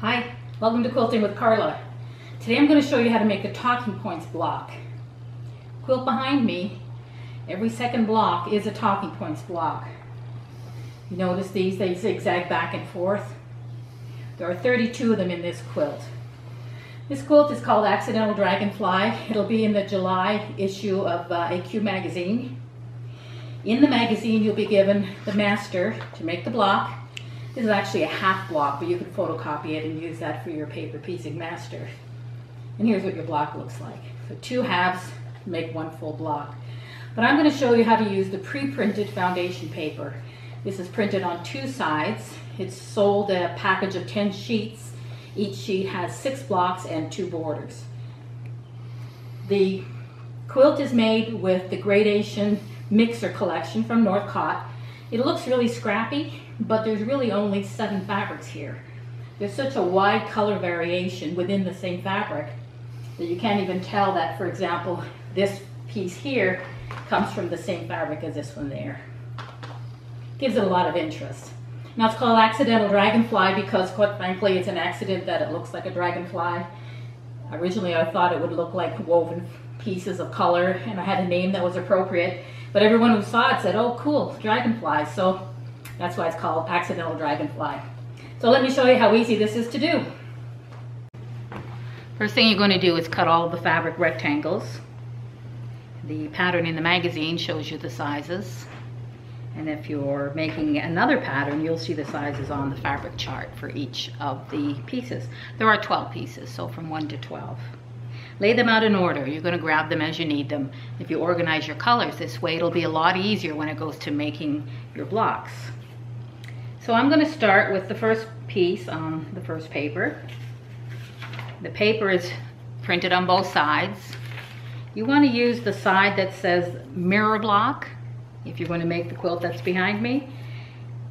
Hi, welcome to Quilting with Carla. Today I'm going to show you how to make the talking points block. Quilt behind me, every second block is a talking points block. You notice these, they zigzag back and forth. There are 32 of them in this quilt. This quilt is called Accidental Dragonfly. It'll be in the July issue of AQ Magazine. In the magazine you'll be given the master to make the block. This is actually a half block, but you can photocopy it and use that for your paper piecing master. And here's what your block looks like. So 2 halves make 1 full block. But I'm going to show you how to use the pre-printed foundation paper. This is printed on 2 sides. It's sold a package of 10 sheets. Each sheet has 6 blocks and 2 borders. The quilt is made with the Gradation Mixer collection from Northcott. It looks really scrappy, but there's really only 7 fabrics here. There's such a wide color variation within the same fabric that you can't even tell that, for example, this piece here comes from the same fabric as this one there. Gives it a lot of interest. Now it's called Accidental Dragonfly because, quite frankly, it's an accident that it looks like a dragonfly. Originally I thought it would look like woven pieces of color and I had a name that was appropriate, but everyone who saw it said, oh cool, dragonfly, so that's why it's called Accidental Dragonfly. So let me show you how easy this is to do. First thing you're going to do is cut all of the fabric rectangles. The pattern in the magazine shows you the sizes. And if you're making another pattern, you'll see the sizes on the fabric chart for each of the pieces. There are 12 pieces, so from 1 to 12. Lay them out in order. You're going to grab them as you need them. If you organize your colors this way, it'll be a lot easier when it goes to making your blocks. So I'm going to start with the first piece on the first paper. The paper is printed on both sides. You want to use the side that says mirror block if you're going to make the quilt that's behind me.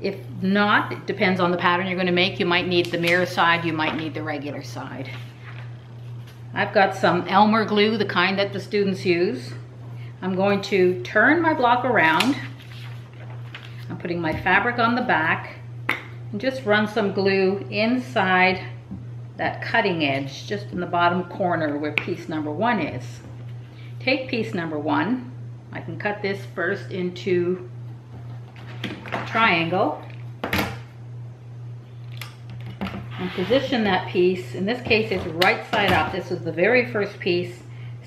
If not, it depends on the pattern you're going to make. You might need the mirror side, you might need the regular side. I've got some Elmer glue, the kind that the students use. I'm going to turn my block around. I'm putting my fabric on the back and just run some glue inside that cutting edge, just in the bottom corner where piece number 1 is. Take piece number 1. I can cut this first into a triangle and position that piece. In this case, it's right side up. This is the very first piece.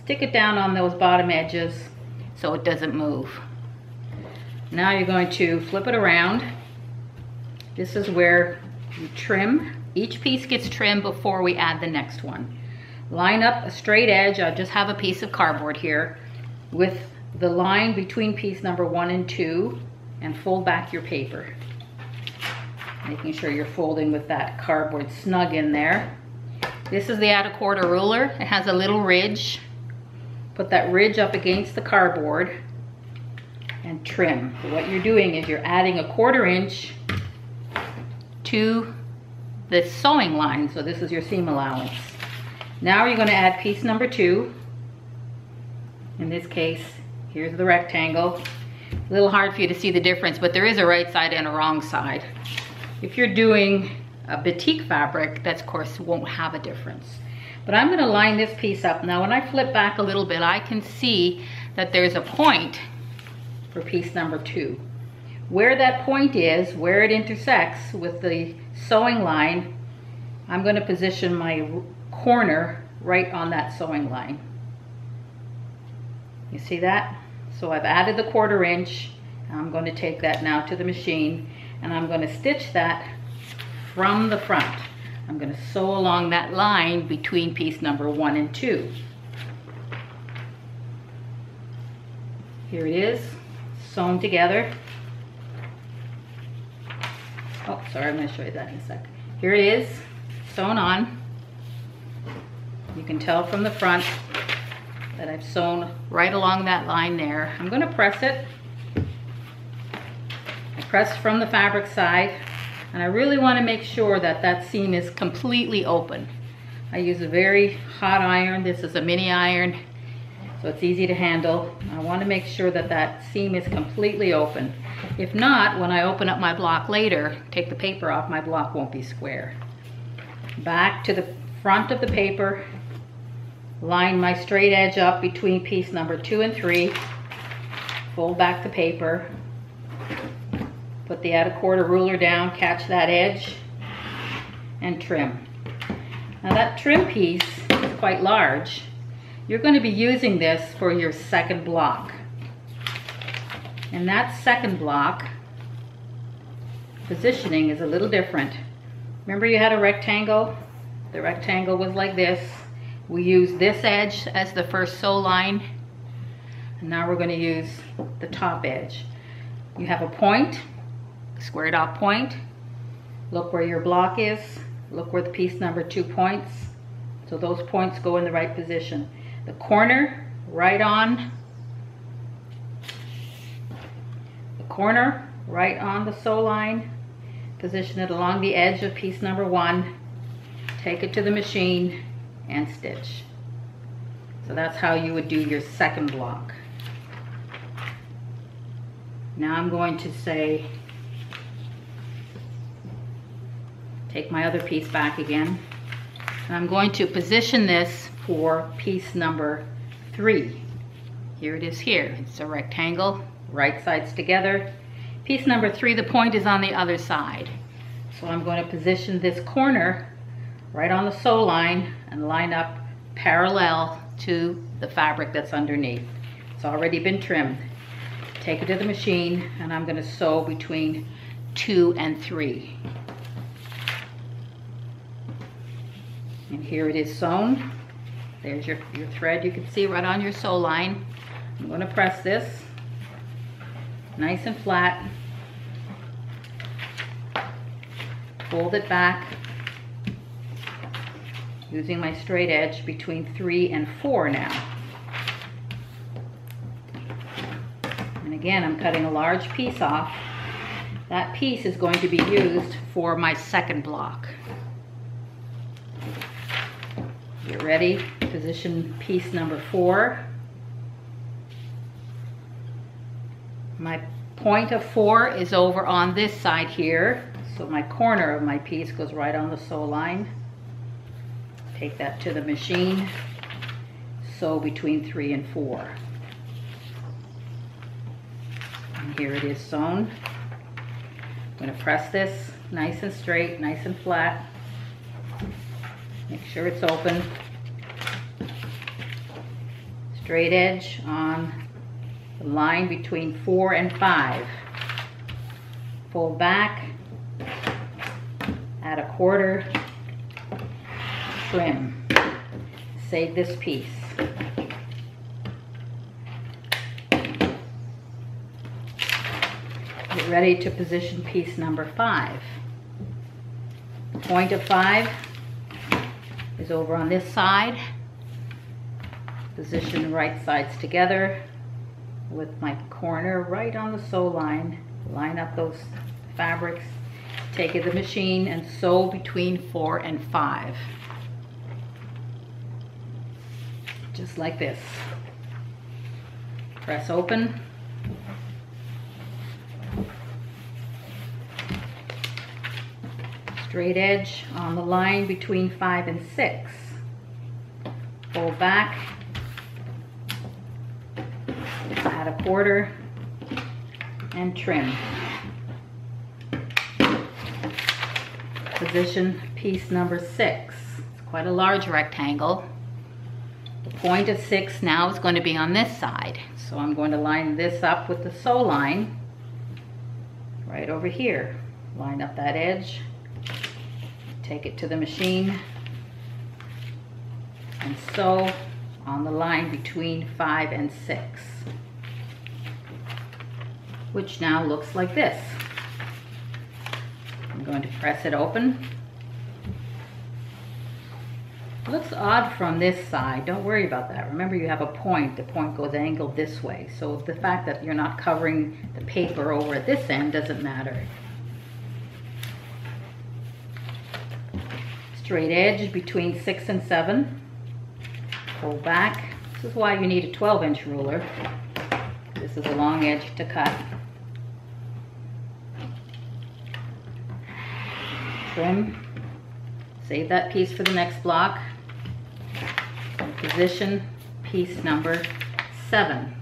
Stick it down on those bottom edges so it doesn't move. Now you're going to flip it around. This is where you trim. Each piece gets trimmed before we add the next one. Line up a straight edge. I just have a piece of cardboard here with the line between piece number 1 and 2 and fold back your paper. Making sure you're folding with that cardboard snug in there. This is the add a quarter ruler. It has a little ridge. Put that ridge up against the cardboard and trim. So what you're doing is you're adding a 1/4 inch to the sewing line. So this is your seam allowance. Now you're going to add piece number 2. In this case, here's the rectangle. A little hard for you to see the difference, but there is a right side and a wrong side. If you're doing a batik fabric, that of course won't have a difference. But I'm going to line this piece up. Now when I flip back a little bit, I can see that there's a point for piece number 2. Where that point is, where it intersects with the sewing line, I'm going to position my corner right on that sewing line. You see that? So I've added the 1/4 inch. I'm going to take that now to the machine and I'm going to stitch that from the front. I'm going to sew along that line between piece number 1 and 2. Here it is, sewn together. Oh, sorry, I'm going to show you that in a sec. Here it is, sewn on. You can tell from the front that I've sewn right along that line there. I'm going to press it. I press from the fabric side, and I really want to make sure that that seam is completely open. I use a very hot iron. This is a mini iron, so it's easy to handle. I want to make sure that that seam is completely open. If not, when I open up my block later, take the paper off, my block won't be square. back to the front of the paper, line my straight edge up between piece number 2 and 3, fold back the paper, put the add a quarter ruler down, catch that edge, and trim. Now that trim piece is quite large. You're going to be using this for your second block. And that second block positioning is a little different. Remember you had a rectangle? The rectangle was like this. We used this edge as the first sew line. And now we're going to use the top edge. You have a point, squared off point. Look where your block is. Look where the piece number 2 points. So those points go in the right position. The corner right on. The corner right on the sew line. Position it along the edge of piece number 1. Take it to the machine and stitch. So that's how you would do your second block. Now I'm going to say, take my other piece back again, and I'm going to position this for piece number 3. Here it is here. It's a rectangle, right sides together. Piece number 3, the point is on the other side. So I'm going to position this corner right on the sew line and line up parallel to the fabric that's underneath. It's already been trimmed. Take it to the machine and I'm going to sew between 2 and 3. And here it is sewn. There's your thread you can see right on your sew line. I'm going to press this nice and flat. Fold it back using my straight edge between 3 and 4 now. And again, I'm cutting a large piece off. That piece is going to be used for my second block. Get ready, position piece number 4. My point of 4 is over on this side here, so my corner of my piece goes right on the sew line. Take that to the machine, sew between 3 and 4. And here it is sewn. I'm going to press this nice and straight, nice and flat. Make sure it's open. Straight edge on the line between 4 and 5. Fold back, add a quarter, trim. Save this piece. Get ready to position piece number 5. Point of 5 is over on this side. Position the right sides together with my corner right on the sew line. Line up those fabrics. Take it to the machine and sew between 4 and 5. Just like this. Press open. Straight edge on the line between 5 and 6. Fold back. Add a quarter and trim. Position piece number 6. It's quite a large rectangle. The point of 6 now is going to be on this side. So I'm going to line this up with the sew line right over here. Line up that edge. Take it to the machine and sew on the line between 5 and 6, which now looks like this. I'm going to press it open. It looks odd from this side. Don't worry about that. Remember, you have a point. The point goes angled this way. So the fact that you're not covering the paper over at this end doesn't matter. Straight edge between 6 and 7. Pull back. This is why you need a 12-inch ruler. This is a long edge to cut. Trim. Save that piece for the next block. Position piece number 7.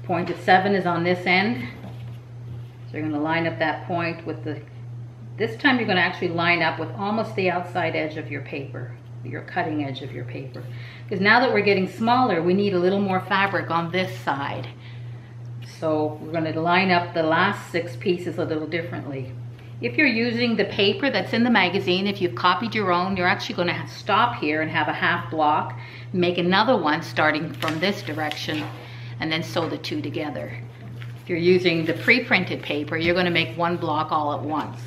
Point of 7 is on this end. So you're going to line up that point with this time you're going to actually line up with almost the outside edge of your paper, your cutting edge of your paper. Because now that we're getting smaller, we need a little more fabric on this side. So we're going to line up the last 6 pieces a little differently. If you're using the paper that's in the magazine, if you've copied your own, you're actually going to stop here and have a half block, make another one starting from this direction, and then sew the 2 together. If you're using the pre-printed paper, you're going to make 1 block all at once.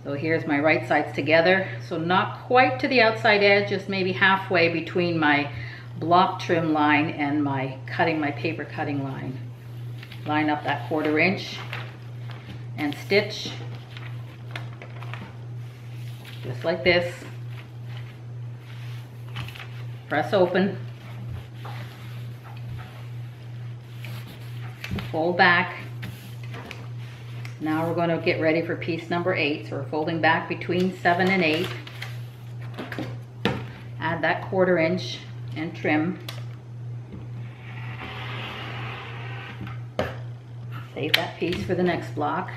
So here's my right sides together. So not quite to the outside edge, just maybe halfway between my block trim line and my paper cutting line. Line up that 1/4 inch and stitch just like this. Press open. Fold back. Now we're going to get ready for piece number 8. So we're folding back between 7 and 8. Add that 1/4 inch and trim. Save that piece for the next block.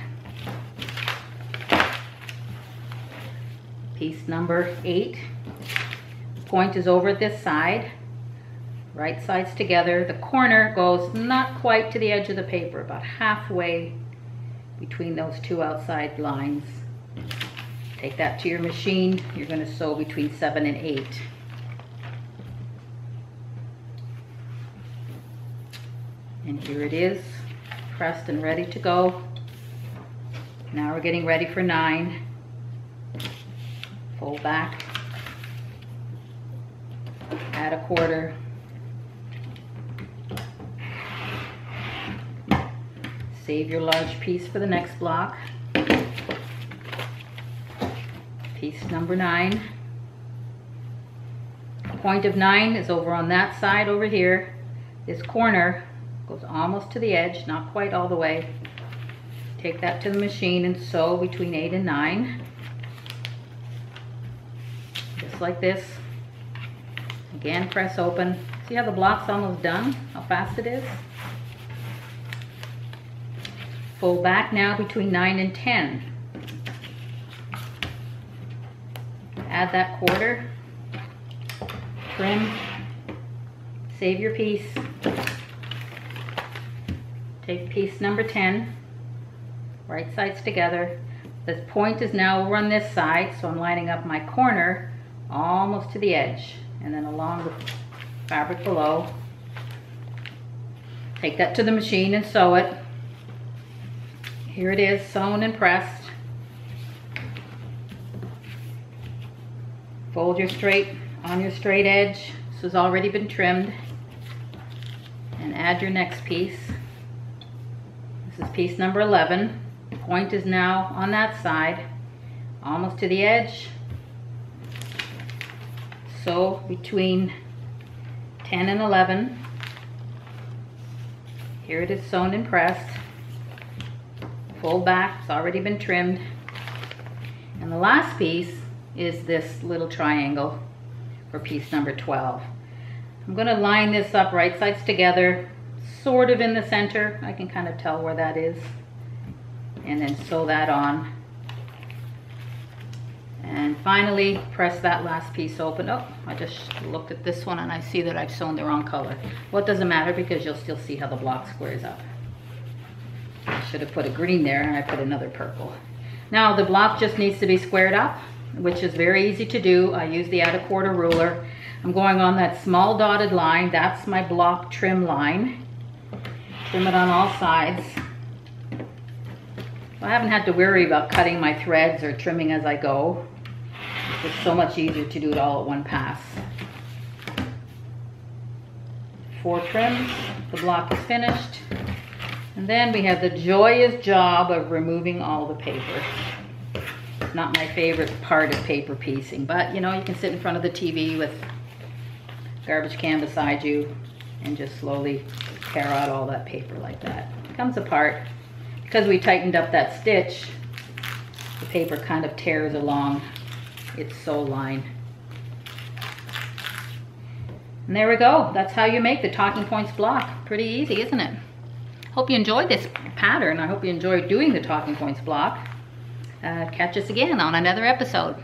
Piece number 8. The point is over at this side. Right sides together. The corner goes not quite to the edge of the paper, about halfway between those 2 outside lines. Take that to your machine. You're going to sew between 7 and 8. And here it is, pressed and ready to go. Now we're getting ready for 9. Fold back. Add a 1/4. Save your large piece for the next block. Piece number 9. Point of 9 is over on that side over here. This corner goes almost to the edge, not quite all the way. Take that to the machine and sew between 8 and 9. Just like this. Again, press open. See how the block's almost done? How fast it is? Fold back now between 9 and 10. Add that 1/4. Trim. Save your piece. Take piece number 10. Right sides together. This point is now over on this side, so I'm lining up my corner almost to the edge, and then along the fabric below. Take that to the machine and sew it. Here it is, sewn and pressed. Fold your straight on your straight edge. This has already been trimmed. And add your next piece. This is piece number 11. The point is now on that side, almost to the edge. Sew between 10 and 11. Here it is, sewn and pressed. Fold back, it's already been trimmed. And the last piece is this little triangle for piece number 12. I'm going to line this up right sides together, sort of in the center. I can kind of tell where that is. And then sew that on. And finally, press that last piece open. Oh, I just looked at this one and I see that I've sewn the wrong color. Well, it doesn't matter because you'll still see how the block squares up. I should have put a green there and I put another purple. Now the block just needs to be squared up, which is very easy to do. I use the add a 1/4 ruler. I'm going on that small dotted line. That's my block trim line. Trim it on all sides. I haven't had to worry about cutting my threads or trimming as I go. It's just so much easier to do it all at one pass. 4 trims, the block is finished. And then we have the joyous job of removing all the paper. It's not my favorite part of paper piecing, but you know, you can sit in front of the TV with garbage can beside you and just slowly tear out all that paper like that. It comes apart. Because we tightened up that stitch, The paper kind of tears along its sew line. And there we go. That's how you make the talking points block. Pretty easy, isn't it? Hope you enjoyed this pattern. I hope you enjoyed doing the talking points block. Catch us again on another episode.